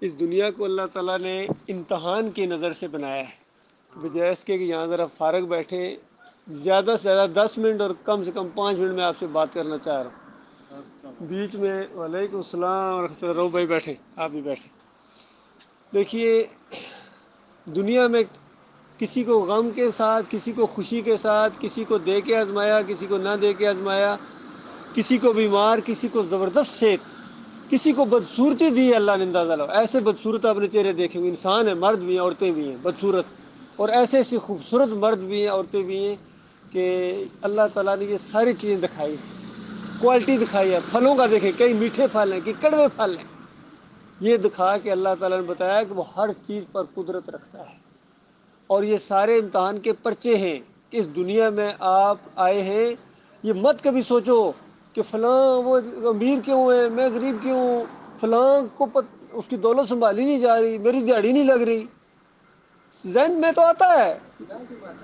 اس دنیا کو اللہ تعالیٰ نے امتحان کی نظر سے بنایا ہے، تو بجائے اس کے کہ یہاں ذرا فارغ بیٹھے، زیادہ سے زیادہ 10 منٹ اور کم سے کم 5 منٹ میں آپ سے بات کرنا چاہ رہا ہوں بیچ میں۔ وعلیکم السلام ورحمۃ اللہ۔ رو بھائی بیٹھے، آپ بھی بیٹھے۔ دیکھیے، دنیا میں کسی کو غم کے ساتھ، کسی کو خوشی کے ساتھ، کسی کو دے کے آزمایا، کسی کو نہ دے کے آزمایا، کسی کو بیمار، کسی کو زبردست صحت، کسی کو بدصورتی دی ہے اللہ نے اندازہ لو۔ ایسے بدصورت آپ نے چہرے دیکھے ہوئے، انسان ہیں، مرد بھی ہیں عورتیں بھی ہیں بدصورت، اور ایسے ایسی خوبصورت مرد بھی ہیں عورتیں بھی ہیں کہ اللہ تعالیٰ نے یہ ساری چیزیں دکھائی ہیں، کوالٹی دکھائی ہے۔ پھلوں کا دیکھیں، کئی میٹھے پھل ہیں، کئی کڑوے پھل ہیں، یہ دکھا کہ اللہ تعالیٰ نے بتایا کہ وہ ہر چیز پر قدرت رکھتا ہے۔ اور یہ سارے امتحان کے پرچے ہیں کہ اس دنیا میں آپ آئے ہیں، یہ مت کبھی سوچو کہ فلاں وہ امیر کیوں ہے، میں غریب کیوں ہوں، فلاں کو اس کی دولت سنبھالی نہیں جا رہی، میری دیہڑی نہیں لگ رہی۔ ذہن میں تو آتا ہے،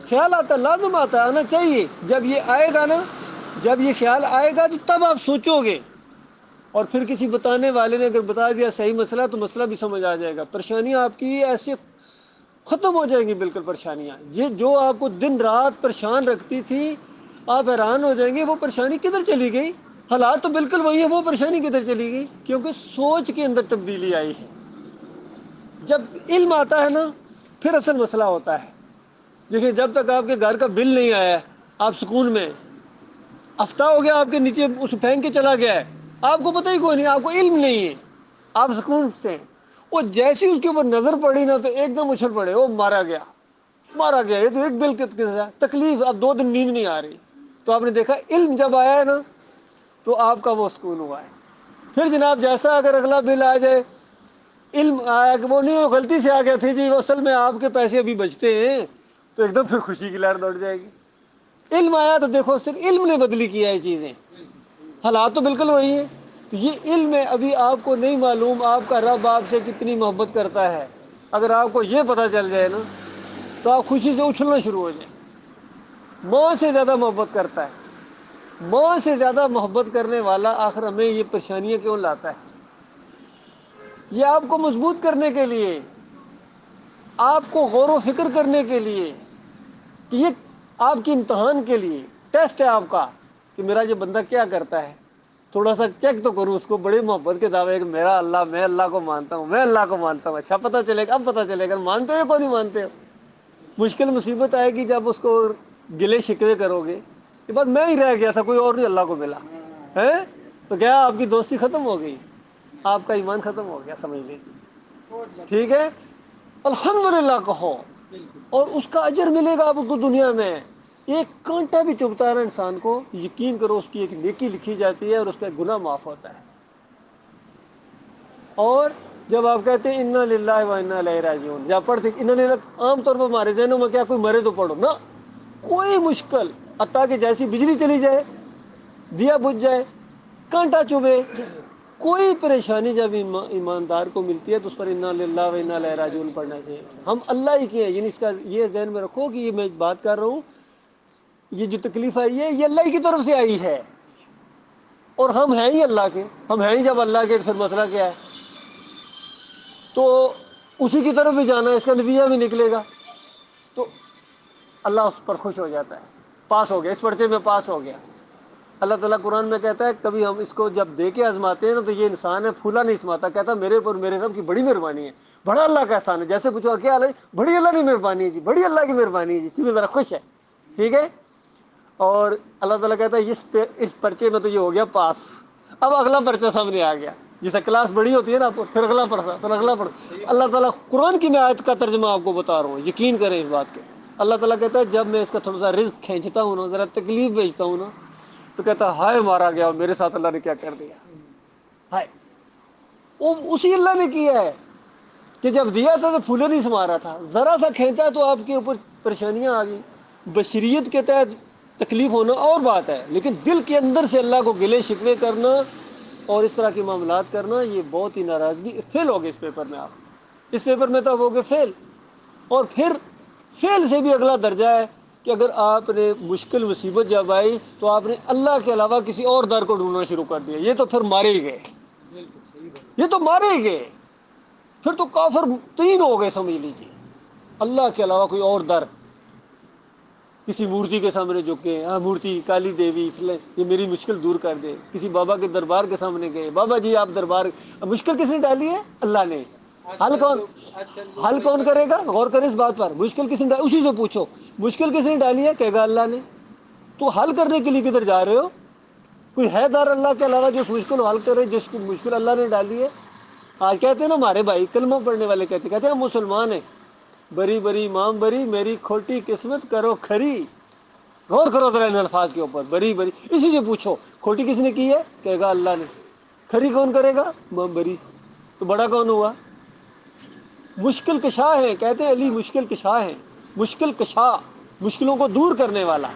خیال آتا ہے، لازم آتا ہے، آنا چاہیے۔ جب یہ آئے گا نا، جب یہ خیال آئے گا تو تب آپ سوچو گے، اور پھر کسی بتانے والے نے اگر بتا دیا صحیح مسئلہ تو مسئلہ بھی سمجھ آ جائے گا۔ پریشانیاں آپ کی ایسے ختم ہو جائیں گی، بالکل پریشانیاں، یہ جو آپ کو دن رات پریشان رکھتی تھی، آپ حیران ہو جائیں گے وہ پریشانی کدھر چلی گئی۔ حالات تو بالکل وہی ہے، وہ پریشانی کدھر چلی گئی، کیونکہ سوچ کے اندر تبدیلی آئی ہے۔ جب علم آتا ہے نا، پھر اصل مسئلہ ہوتا ہے۔ دیکھیں، جب تک آپ کے گھر کا بل نہیں آیا، آپ سکون میں، ہفتہ ہو گیا آپ کے نیچے اس پھینک کے چلا گیا ہے، آپ کو پتہ ہی کوئی نہیں، آپ کو علم نہیں ہے، آپ سکون سے۔ وہ جیسی اس کے اوپر نظر پڑی نا تو ایک دم اچھل پڑے، وہ مارا گیا، مارا گیا، یہ تو ایک دل کی تکلیف، اب 2 دن نیند نہیں آ رہی۔ تو آپ نے دیکھا علم جب آیا ہے نا تو آپ کا وہ سکون ہوا ہے۔ پھر جناب جیسا اگر اگلا بل آ جائے، علم آیا کہ وہ نہیں، وہ غلطی سے آ گیا تھی جی، اصل میں آپ کے پیسے ابھی بچتے ہیں، تو ایک دم پھر خوشی کی لہر دوڑ جائے گی۔ علم آیا تو دیکھو صرف علم نے بدلی کیا ہے چیزیں، حالات تو بالکل وہی ہیں۔ یہ علم ہے، ابھی آپ کو نہیں معلوم آپ کا رب آپ سے کتنی محبت کرتا ہے۔ اگر آپ کو یہ پتہ چل جائے نا تو آپ خوشی سے اچھلنا شروع ہو جائیں۔ ماں سے زیادہ محبت کرتا ہے، ماں سے زیادہ محبت کرنے والا آخر ہمیں یہ پریشانیاں کیوں لاتا ہے؟ یہ آپ کو مضبوط کرنے کے لیے، آپ کو غور و فکر کرنے کے لیے، کہ یہ آپ کی امتحان کے لیے ٹیسٹ ہے آپ کا کہ میرا یہ بندہ کیا کرتا ہے، تھوڑا سا چیک تو کروں اس کو۔ بڑی محبت کے دعوے کہ میرا اللہ، میں اللہ کو مانتا ہوں، میں اللہ کو مانتا ہوں۔ اچھا پتہ چلے گا، اب پتہ چلے گا مانتے ہو کو نہیں مانتے ہو۔ مشکل مصیبت آئے گی جب اس کو گلے شکوے کرو گے کہ بس میں ہی رہ گیا تھا، کوئی اور نہیں اللہ کو ملا ہے، تو کیا آپ کی دوستی ختم ہو گئی، آپ کا ایمان ختم ہو گیا، سمجھ لیجیے۔ ٹھیک ہے، الحمدللہ کہو، اور اس کا اجر ملے گا آپ کو دنیا میں۔ ایک کانٹا بھی چبھتا ہے نا انسان کو، یقین کرو اس کی ایک نیکی لکھی جاتی ہے اور اس کا ایک گناہ معاف ہوتا ہے۔ اور جب آپ کہتے ہیں انا للہ و انا الیہ راجعون، جب پڑھتے انا للہ، عام طور پر ہمارے ذہنوں میں کیا، کوئی مرے تو پڑھو نا، کوئی مشکل، حتیٰ کہ جیسی بجلی چلی جائے، دیا بجھ جائے، کانٹا چبھے، کوئی پریشانی جب ایماندار کو ملتی ہے تو اس پر انا للہ و انا الیہ راجعون پڑھنا چاہیے۔ ہم اللہ ہی کے ہیں، یعنی اس کا یہ ذہن میں رکھو کہ یہ میں بات کر رہا ہوں، یہ جو تکلیف آئی ہے یہ اللہ ہی کی طرف سے آئی ہے، اور ہم ہیں ہی اللہ کے، ہم ہیں ہی جب اللہ کے، پھر مسئلہ کیا ہے؟ تو اسی کی طرف بھی جانا ہے، اس کا نتیجہ بھی نکلے گا، تو اللہ اس پر خوش ہو جاتا ہے، پاس ہو گیا، اس پرچے میں پاس ہو گیا۔ اللہ تعالیٰ قرآن میں کہتا ہے کبھی ہم اس کو جب دے کے آزماتے ہیں نا تو یہ انسان ہے پھولا نہیں سماتا، کہتا میرے پر میرے رب کی بڑی مہربانی ہے، بڑا اللہ کا احسان ہے۔ جیسے پوچھو کیا حال ہے، بڑی اللہ کی مہربانی ہے جی، بڑی اللہ کی مہربانی ہے جی، کیونکہ ذرا خوش ہے، ٹھیک ہے۔ اور اللہ تعالیٰ کہتا ہے اس پرچے میں تو یہ ہو گیا پاس، اب اگلا پرچہ سامنے آ گیا، جیسے کلاس بڑی ہوتی ہے نا، پھر اگلا پرچہ، پھر اگلا پرچہ۔ اللہ تعالیٰ قرآن کی میں آیت کا ترجمہ آپ کو بتا رہا ہوں، یقین کریں اس بات کے۔ اللہ تعالیٰ کہتا ہے جب میں اس کا تھوڑا سا رزق کھینچتا ہوں نا، ذرا تکلیف بھیجتا ہوں نا، تو کہتا ہے ہائے مارا گیا، میرے ساتھ اللہ نے کیا کر دیا، ہائے۔ وہ اسی اللہ نے کیا ہے کہ جب دیا تھا تو پھولے نہیں سما رہا تھا، ذرا سا کھینچا تو آپ کے اوپر پریشانیاں آ گئی۔ بشریت کے تحت تکلیف ہونا اور بات ہے، لیکن دل کے اندر سے اللہ کو گلے شکوے کرنا اور اس طرح کے معاملات کرنا، یہ بہت ہی ناراضگی، فیل ہو گئے اس پیپر میں، آپ اس پیپر میں تو ہو گئے فیل۔ اور پھر فیل سے بھی اگلا درجہ ہے کہ اگر آپ نے مشکل مصیبت جب آئی تو آپ نے اللہ کے علاوہ کسی اور در کو ڈھونڈنا شروع کر دیا، یہ تو پھر مارے ہی گئے، یہ تو مارے ہی گئے۔ پھر تو کافر ترین ہو گئے سمجھ لیجیے. اللہ کے علاوہ کوئی اور در، کسی مورتی کے سامنے جھکے، ہاں مورتی کالی دیوی یہ میری مشکل دور کر دے. کسی بابا کے دربار کے سامنے گئے، بابا جی آپ دربار، مشکل کس نے ڈالی ہے؟ اللہ نے. حل کون کرے گا؟ غور کریں اس بات پر. مشکل کس نے ڈالی؟ اسی سے پوچھو مشکل کس نے ڈالی ہے، کہے گا اللہ نے. تو حل کرنے کے لیے کدھر جا رہے ہو؟ کوئی ہے دار اللہ کے علاوہ جو اس مشکل کو حل کرے، جس کو مشکل اللہ نے ڈالی ہے؟ آج کہتے ہیں نا ہمارے بھائی کلمہ پڑھنے والے کہتے ہیں ہم مسلمان ہیں، بری بری امام بری، میری کھوٹی قسمت کرو کھری. غور کرو ذرا ان الفاظ کے اوپر، بری بری. اسی سے پوچھو کھوٹی کس نے کی ہے، کہے گا اللہ نے. کھری کون کرے گا؟ امام بری. تو بڑا کون ہوا؟ مشکل کشا ہے. کہتے ہیں علی مشکل کشا ہے، مشکل کشا، مشکلوں کو دور کرنے والا.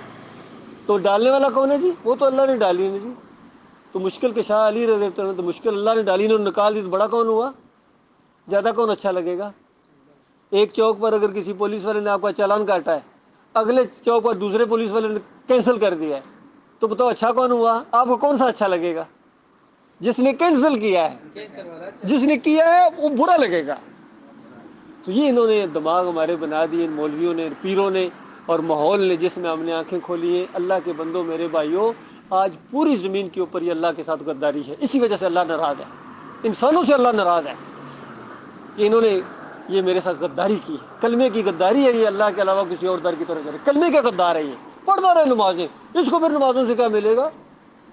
تو ڈالنے والا کون ہے جی؟ وہ تو اللہ نے ڈالی نا جی. تو مشکل کشا علی رضی اللہ عنہ، تو مشکل اللہ نے ڈالی، نے نکال دی. تو بڑا کون ہوا؟ زیادہ کون اچھا لگے گا؟ ایک چوک پر اگر کسی پولیس والے نے آپ کا چالان کاٹا ہے، اگلے چوک پر دوسرے پولیس والے نے کینسل کر دیا ہے، تو بتاؤ اچھا کون ہوا؟ آپ کو کون سا اچھا لگے گا؟ جس نے کینسل کیا ہے. جس نے کیا ہے وہ برا لگے گا. تو یہ انہوں نے دماغ ہمارے بنا دیے، ان مولویوں نے، پیروں نے اور ماحول نے، جس میں ہم نے آنکھیں کھولی ہیں. اللہ کے بندوں، میرے بھائیوں، آج پوری زمین کے اوپر یہ اللہ کے ساتھ غداری ہے. اسی وجہ سے اللہ ناراض ہے، انسانوں سے اللہ ناراض ہے کہ انہوں نے یہ میرے ساتھ غداری کی ہے. کلمے کی غداری ہے یہ، اللہ کے علاوہ کسی اور در کی طرف کرے. کلمے کے غدار ہے یہ. پڑھتا رہے نمازیں، اس کو پھر نمازوں سے کیا ملے گا؟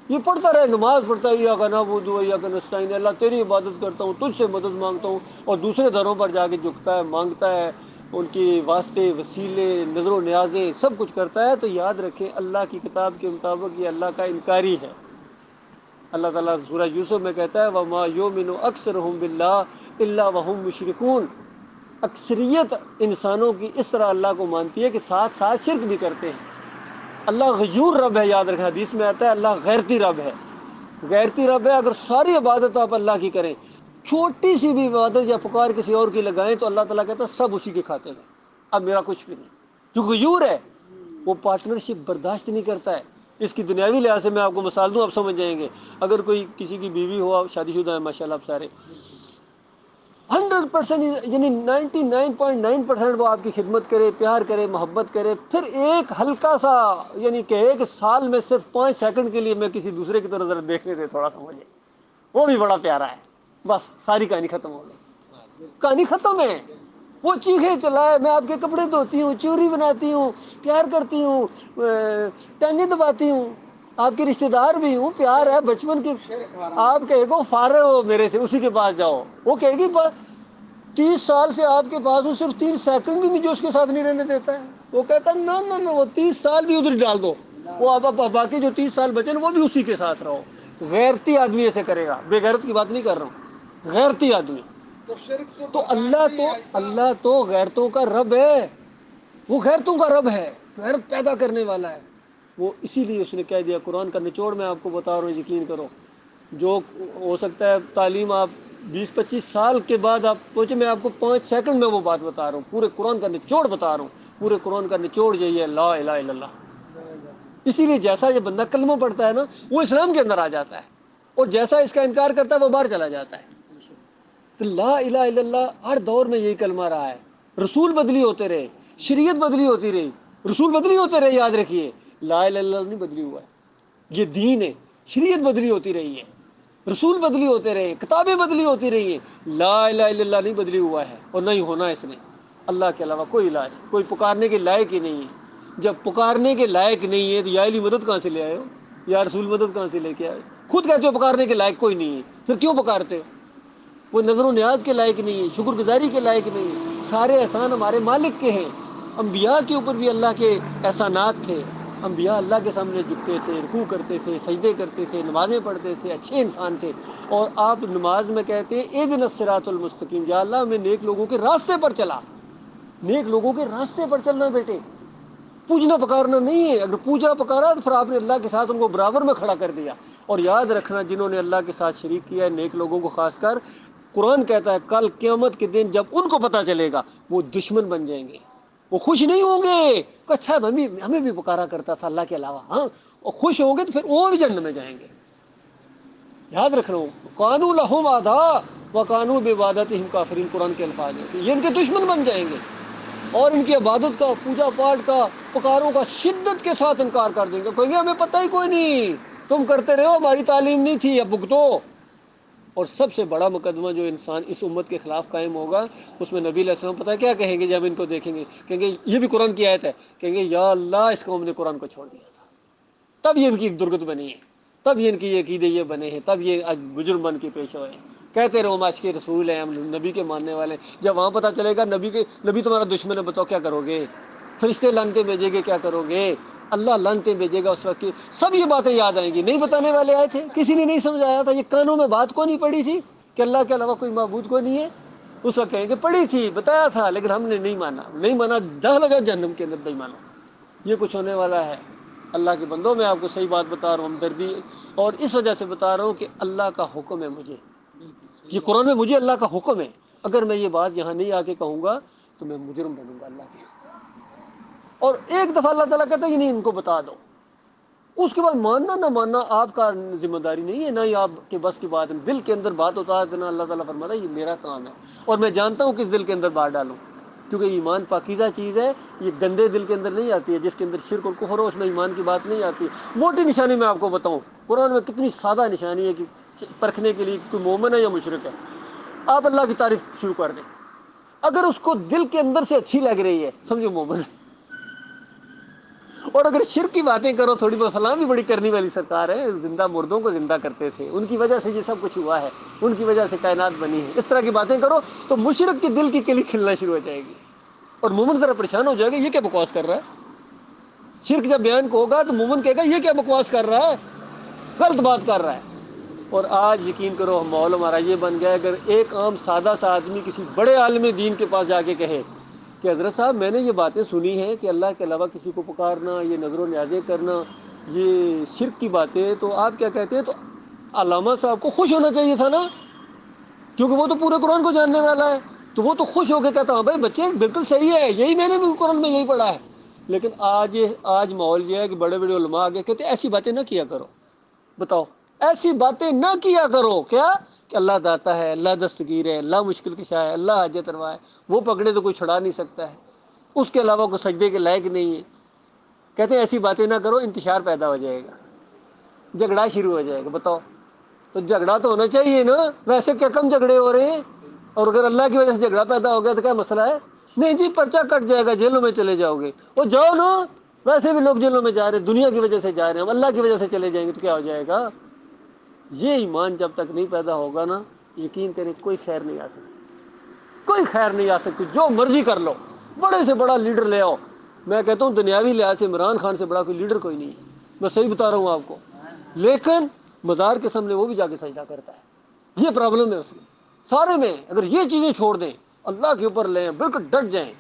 یہ پڑھتا رہے، نماز پڑھتا ہے، یا کا نعبد و یا کا نستعین، اللہ تیری عبادت کرتا ہوں، تجھ سے مدد مانگتا ہوں. اور دوسرے دروں پر جا کے جھکتا ہے، مانگتا ہے، ان کی واسطے، وسیلے، نظر و نیازیں سب کچھ کرتا ہے. تو یاد رکھیں اللہ کی کتاب کے مطابق یہ اللہ کا انکاری ہے. اللہ تعالیٰ سورہ یوسف میں کہتا ہے وَمَا يُؤْمِنُ أَكْثَرُهُم بِاللَّهِ إِلَّا وَهُم مُشْرِكُونَ. اکثریت انسانوں کی اس طرح اللہ کو مانتی ہے کہ ساتھ ساتھ شرک بھی کرتے ہیں. اللہ غیور رب ہے. یاد رکھیں حدیث میں آتا ہے اللہ غیرتی رب ہے. غیرتی رب ہے. اگر ساری عبادت آپ اللہ کی کریں، چھوٹی سی بھی عبادت یا پکار کسی اور کی لگائیں، تو اللہ تعالیٰ کہتا ہے سب اسی کے کھاتے میں، اب میرا کچھ بھی نہیں. جو غیور ہے وہ پارٹنرشپ برداشت نہیں کرتا ہے. اس کی دنیاوی لحاظ سے میں آپ کو مثال دوں، آپ سمجھ جائیں گے. اگر کوئی کسی کی بیوی ہو، شادی شدہ ہے ماشاء اللہ آپ سارے، 100% یعنی 99.9% وہ آپ کی خدمت کرے، پیار کرے، محبت کرے، پھر ایک ہلکا سا یعنی کہ ایک سال میں صرف 5 سیکنڈ کے لیے میں کسی دوسرے کی طرف ذرا دیکھنے دے تھوڑا سا مجھے، وہ بھی بڑا پیارا ہے. بس ساری کہانی ختم ہو گئی. کہانی ختم ہے. وہ چیخے چلائے، میں آپ کے کپڑے دھوتی ہوں، چوری بناتی ہوں، پیار کرتی ہوں، ٹانگیں دباتی ہوں، آپ کے رشتہ دار بھی ہوں، پیار ہے بچپن کی. آپ کہے گو فارغ ہو میرے سے، اسی کے پاس جاؤ. وہ کہے گی 30 سال سے آپ کے پاس ہوں، صرف 3 سیکنڈ بھی مجھے اس کے ساتھ نہیں رہنے دیتا ہے. وہ کہتا ہے نہ وہ 30 سال بھی ادھر ڈال دو، وہ اب باقی جو 30 سال بچے وہ بھی اسی کے ساتھ رہو. غیرتی آدمی ایسے کرے گا. بے غیرت کی بات نہیں کر رہا ہوں، غیرتی آدمی. تو اللہ تو غیرتوں کا رب ہے. وہ غیرتوں کا رب ہے، غیرت پیدا کرنے والا ہے. وہ اسی لیے اس نے کہہ دیا. قرآن کا نچوڑ میں آپ کو بتا رہا ہوں، یقین کرو. جو ہو سکتا ہے تعلیم آپ 20-25 سال کے بعد آپ پہنچے، میں آپ کو 5 سیکنڈ میں وہ بات بتا رہا ہوں. پورے قرآن کا نچوڑ بتا رہا ہوں. پورے قرآن کا نچوڑ یہی ہے، لا الہ الا اللہ. اسی لیے جیسا یہ بندہ کلمہ پڑھتا ہے نا، وہ اسلام کے اندر آ جاتا ہے، اور جیسا اس کا انکار کرتا ہے وہ باہر چلا جاتا ہے. تو لا الہ الا اللہ ہر دور میں یہی کلمہ رہا ہے. رسول بدلی ہوتے رہے، شریعت بدلی ہوتی رہی، رسول بدلی ہوتے رہے. یاد رکھیے لا الہ الا اللہ نہیں بدلی ہوا ہے، یہ دین ہے. شریعت بدلی ہوتی رہی ہے، رسول بدلی ہوتے رہے، کتابیں بدلی ہوتی رہی ہیں. لا الہ الا اللہ نہیں بدلی ہوا ہے، اور نہیں ہونا اس نے. اللہ کے علاوہ کوئی الہ نہیں، کوئی پکارنے کے لائق ہی نہیں ہے. جب پکارنے کے لائق نہیں ہے تو یا علی مدد کہاں سے لے آئے ہو، یا رسول مدد کہاں سے لے کے آئے؟ خود کہتے ہو پکارنے کے لائق کوئی نہیں ہے، پھر کیوں پکارتے ہو؟ وہ نظر و نیاز کے لائق نہیں ہے، شکر گزاری کے لائق نہیں ہے. سارے احسان ہمارے مالک کے ہیں. انبیاء کے اوپر بھی اللہ کے احسانات تھے. انبیاء اللہ کے سامنے جھکتے تھے، رکوع کرتے تھے، سجدے کرتے تھے، نمازیں پڑھتے تھے، اچھے انسان تھے. اور آپ نماز میں کہتے ہیں اہدنا الصراط المستقیم، یا اللہ ہمیں نیک لوگوں کے راستے پر چلا. نیک لوگوں کے راستے پر چلنا بیٹے، پوجنا پکارنا نہیں ہے. اگر پوجا پکارا تو پھر آپ نے اللہ کے ساتھ ان کو برابر میں کھڑا کر دیا. اور یاد رکھنا جنہوں نے اللہ کے ساتھ شریک کیا ہے، نیک لوگوں کو خاص کر، قرآن کہتا ہے کل قیامت کے دن جب ان کو پتہ چلے گا وہ دشمن بن جائیں گے. وہ خوش نہیں ہوں گے کہ اچھا ہمیں بھی پکارا کرتا تھا اللہ کے علاوہ. ہاں، اور خوش ہوں گے تو پھر اور جنت میں جائیں گے. یاد رکھنا قانوا لهم اعداء، وَقَانُوا بِعِبَادَتِهِمْ کافرین، قرآن کے الفاظ ہیں کہ یہ ان کے دشمن بن جائیں گے اور ان کی عبادت کا، پوجا پاٹ کا، پکاروں کا شدت کے ساتھ انکار کر دیں گے، کہیں گے ہمیں پتہ ہی کوئی نہیں، تم کرتے رہو، ہماری تعلیم نہیں تھی، اب بھگتو۔ اور سب سے بڑا مقدمہ جو انسان اس امت کے خلاف قائم ہوگا، اس میں نبی علیہ السلام پتہ ہے کیا کہیں گے جب ان کو دیکھیں گے؟ کہیں گے، یہ بھی قرآن کی آیت ہے، کہیں گے یا اللہ اس قوم نے قرآن کو چھوڑ دیا تھا، تب یہ ان کی درگت بنی ہے، تب یہ ان کی یہ عقیدے یہ بنے ہیں، تب یہ آج بزرگ بن کے پیش ہوئے ہیں۔ کہتے رہو ہم عاشق رسول ہیں، ہم نبی کے ماننے والے ہیں، جب وہاں پتہ چلے گا نبی تمہارا دشمن ہے، بتاؤ کیا کرو گے؟ فرشتے لعنتیں بھیجیں گے، کیا کرو گے؟ اللہ لعنتیں بھیجے گا اس وقت کی سب یہ باتیں یاد آئیں گی۔ نہیں بتانے والے آئے تھے، کسی نے نہیں سمجھایا تھا، یہ کانوں میں بات کو نہیں پڑی تھی کہ اللہ کے علاوہ کوئی معبود کو نہیں ہے؟ اس وقت کہیں گے پڑھی تھی، بتایا تھا، لیکن ہم نے نہیں مانا، نہیں مانا، جہاں لگا جہنم کے اندر نہیں مانا۔ یہ کچھ ہونے والا ہے۔ اللہ کے بندوں، میں آپ کو صحیح بات بتا رہا ہوں، ہمدردی اور اس وجہ سے بتا رہا ہوں کہ اللہ کا حکم ہے مجھے، یہ قرآن میں مجھے اللہ کا حکم ہے، اگر میں یہ بات یہاں نہیں آ کے کہوں گا تو میں مجرم بنوں گا اللہ کے۔ اور ایک دفعہ اللہ تعالیٰ کہتا ہے نہیں ان کو بتا دو، اس کے بعد ماننا نہ ماننا آپ کا ذمہ داری نہیں ہے، نہ ہی آپ کے بس کی بات ہے، دل کے اندر بات اتار دینا۔ اللہ تعالیٰ فرماتا ہے یہ میرا کام ہے اور میں جانتا ہوں کس دل کے اندر بات ڈالوں، کیونکہ ایمان پاکیزہ چیز ہے، یہ گندے دل کے اندر نہیں آتی ہے، جس کے اندر شرک اور کفر ہو اس میں ایمان کی بات نہیں آتی۔ موٹی نشانی میں آپ کو بتاؤں، قرآن میں کتنی سادہ نشانی ہے کہ پرکھنے کے لیے کہ کوئی مومن ہے یا مشرک ہے۔ آپ اللہ کی تعریف شروع کر دیں، اگر اس کو دل کے اندر سے اچھی لگ رہی ہے سمجھو مومن ہے، اور اگر شرک کی باتیں کرو تھوڑی بہت، فلاں بھی بڑی کرنے والی سرکار ہے، زندہ مردوں کو زندہ کرتے تھے، ان کی وجہ سے یہ سب کچھ ہوا ہے، ان کی وجہ سے کائنات بنی ہے، اس طرح کی باتیں کرو تو مشرک کے دل کی کلی کھلنا شروع ہو جائے گی اور مومن ذرا پریشان ہو جائے گا، یہ کیا بکواس کر رہا ہے؟ شرک جب بیان کو ہوگا تو مومن کہے گا یہ کیا بکواس کر رہا ہے، غلط بات کر رہا ہے۔ اور آج یقین کرو ماحول ہمارا یہ بن گیا ہے، اگر ایک عام سادہ سا آدمی کسی بڑے عالم دین کے پاس جا کے کہے کہ حضرت صاحب میں نے یہ باتیں سنی ہیں کہ اللہ کے علاوہ کسی کو پکارنا، یہ نظر و نیازیں کرنا، یہ شرک کی باتیں، تو آپ کیا کہتے ہیں؟ تو علامہ صاحب کو خوش ہونا چاہیے تھا نا، کیونکہ وہ تو پورے قرآن کو جاننے والا ہے، تو وہ تو خوش ہو کے کہتا ہوں بھائی بچے بالکل صحیح ہے، یہی میں نے بھی قرآن میں یہی پڑھا ہے۔ لیکن آج ماحول یہ ہے کہ بڑے بڑے علماء آگے کہتے ہیں ایسی باتیں نہ کیا کرو، بتاؤ ایسی باتیں نہ کیا کرو، کیا کہ اللہ داتا ہے، اللہ دستگیر ہے، اللہ مشکل کشا ہے، اللہ حاجت روا ہے، وہ پکڑے تو کوئی چھڑا نہیں سکتا ہے، اس کے علاوہ کوئی سجدے کے لائق نہیں ہے۔ کہتے ہیں ایسی باتیں نہ کرو، انتشار پیدا ہو جائے گا، جھگڑا شروع ہو جائے گا۔ بتاؤ، تو جھگڑا تو ہونا چاہیے نا، ویسے کیا کم جھگڑے ہو رہے ہیں؟ اور اگر اللہ کی وجہ سے جھگڑا پیدا ہو گیا تو کیا مسئلہ ہے؟ نہیں جی پرچہ کٹ جائے گا، جیلوں میں چلے جاؤ گے، وہ جاؤ نا، ویسے بھی لوگ جیلوں میں جا رہے ہیں، دنیا کی وجہ سے جا رہے ہیں، ہم اللہ کی وجہ سے چلے جائیں گے تو کیا ہو جائے گا؟ یہ ایمان جب تک نہیں پیدا ہوگا نا، یقین کریں کوئی خیر نہیں آ سکتی، کوئی خیر نہیں آ سکتی، جو مرضی کر لو، بڑے سے بڑا لیڈر لے آؤ، میں کہتا ہوں دنیاوی لحاظ سے عمران خان سے بڑا کوئی لیڈر کوئی نہیں ہے، میں صحیح بتا رہا ہوں آپ کو، لیکن مزار کے سامنے وہ بھی جا کے سجدہ کرتا ہے، یہ پرابلم ہے اس میں سارے میں۔ اگر یہ چیزیں چھوڑ دیں، اللہ کے اوپر لیں، بالکل ڈٹ جائیں،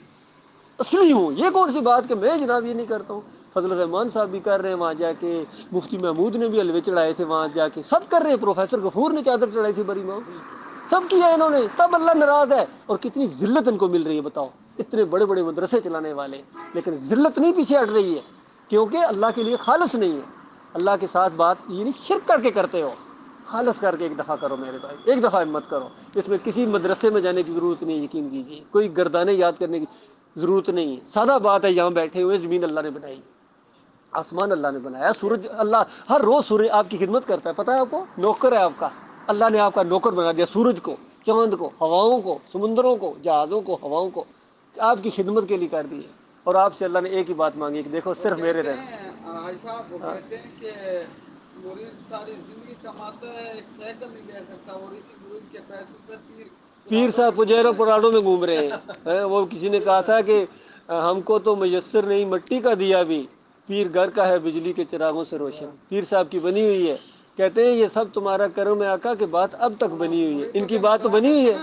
اصلی ہوں، یہ کون سی بات کہ میں جناب یہ نہیں کرتا ہوں، فضل الرحمان صاحب بھی کر رہے ہیں وہاں جا کے، مفتی محمود نے بھی حلوے چڑھائے تھے وہاں جا کے، سب کر رہے ہیں، پروفیسر غفور نے چادر چڑھائی تھی بری ماں، سب کیا انہوں نے، تب اللہ ناراض ہے، اور کتنی ذلت ان کو مل رہی ہے بتاؤ، اتنے بڑے بڑے مدرسے چلانے والے، لیکن ذلت نہیں پیچھے ہٹ رہی ہے، کیونکہ اللہ کے لیے خالص نہیں ہے، اللہ کے ساتھ بات یہ نہیں شرک کر کے کرتے ہو، خالص کر کے ایک دفعہ کرو میرے بھائی، ایک دفعہ ہمت کرو، اس میں کسی مدرسے میں جانے کی ضرورت نہیں، یقین کیجیے، کوئی گردانے یاد کرنے کی ضرورت نہیں ہے، سادہ بات ہے، یہاں بیٹھے ہوئے زمین اللہ نے بنائی، آسمان اللہ نے بنایا، سورج اللہ ہر روز سورج آپ کی خدمت کرتا ہے، پتہ ہے آپ کو، نوکر ہے آپ کا، اللہ نے آپ کا نوکر بنا دیا، سورج کو، چاند کو، ہواؤں کو، سمندروں کو، جہازوں کو، ہواؤں کو آپ کی خدمت کے لیے کر دی ہے، اور آپ سے اللہ نے ایک ہی بات مانگی کہ دیکھو صرف میرے رہنا۔ وہ کہتے ہیں کہ مرید ساری زندگی کماتا ہے، ایک سائیکل نہیں لے سکتا، اور اسی مرید کے پیسوں پہ پیر صاحب پجیروں پراڑوں میں گھوم رہے ہیں، وہ کسی نے کہا تھا کہ ہم کو تو میسر نہیں مٹی کا دیا بھی، پیر گھر کا ہے بجلی کے چراغوں سے روشن، پیر صاحب کی بنی ہوئی ہے، کہتے ہیں یہ سب تمہارا کرم ہے آقا کہ بات اب تک بنی ہوئی ہے، ان کی بات تو بنی ہوئی ہے۔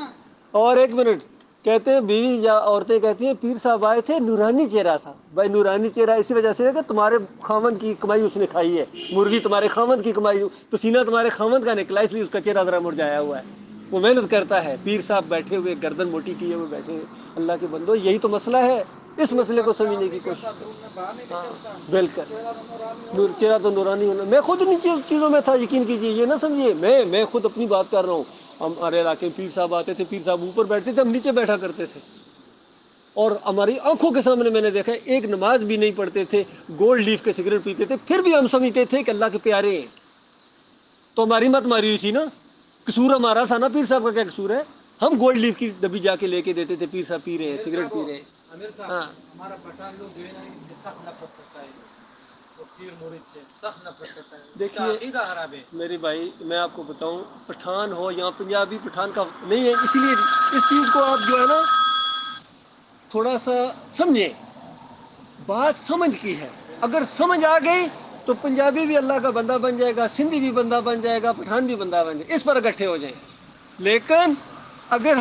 اور ایک منٹ، کہتے ہیں بیوی یا عورتیں کہتی ہیں پیر صاحب آئے تھے نورانی چہرہ تھا، بھائی نورانی چہرہ اسی وجہ سے ہے کہ تمہارے خاوند کی کمائی اس نے کھائی ہے، مرغی تمہارے خاوند کی کمائی، پسینہ تمہارے خاوند کا نکلا، اس لیے اس کا چہرہ ذرا مرجھایا ہوا ہے، وہ محنت کرتا ہے، پیر صاحب بیٹھے ہوئے گردن موٹی کیے ہوئے بیٹھے ہوئے، اللہ کے بندو یہی تو مسئلہ ہے، اس مسئلے کو سمجھنے کی کوشش، ہاں بالکل، چہرہ تو نورانی ہونا، میں خود ان چیزوں میں تھا، یقین کیجیے، یہ نہ سمجھیے، میں خود اپنی بات کر رہا ہوں، ہمارے علاقے میں پیر صاحب آتے تھے، پیر صاحب اوپر بیٹھتے تھے، ہم نیچے بیٹھا کرتے تھے، اور ہماری آنکھوں کے سامنے میں نے دیکھا ایک نماز بھی نہیں پڑھتے تھے، گولڈ لیف کے سگریٹ پیتے تھے، پھر بھی ہم سمجھتے تھے کہ اللہ کے پیارے ہیں، تو ہماری مت ماری ہوئی تھی نا، قصور ہمارا تھا نا، پیر صاحب کا کیا قصور ہے؟ ہم گولڈ لیف کی ڈبی جا کے لے کے دیتے تھے، پیر صاحب پی رہے ہیں، سگریٹ پی رہے ہیں۔ امیر صاحب، ہاں ہمارا پٹھان لوگ جو ہے نا اس سے سخت نفرت کرتا ہے، وہ پیر مرید سے سخت نفرت کرتا ہے، اس کا دیکھیے عقیدہ خراب ہے۔ میرے بھائی، میں آپ کو بتاؤں، پٹھان ہو یا پنجابی، پٹھان کا نہیں ہے، اسی لیے اس چیز کو آپ جو ہے نا تھوڑا سا سمجھیں، بات سمجھ کی ہے، اگر سمجھ آ گئی تو پنجابی بھی اللہ کا بندہ بن جائے گا، سندھی بھی بندہ بن جائے گا، پٹھان بھی بندہ بن جائے گا، اس پر اکٹھے ہو جائیں۔ لیکن اگر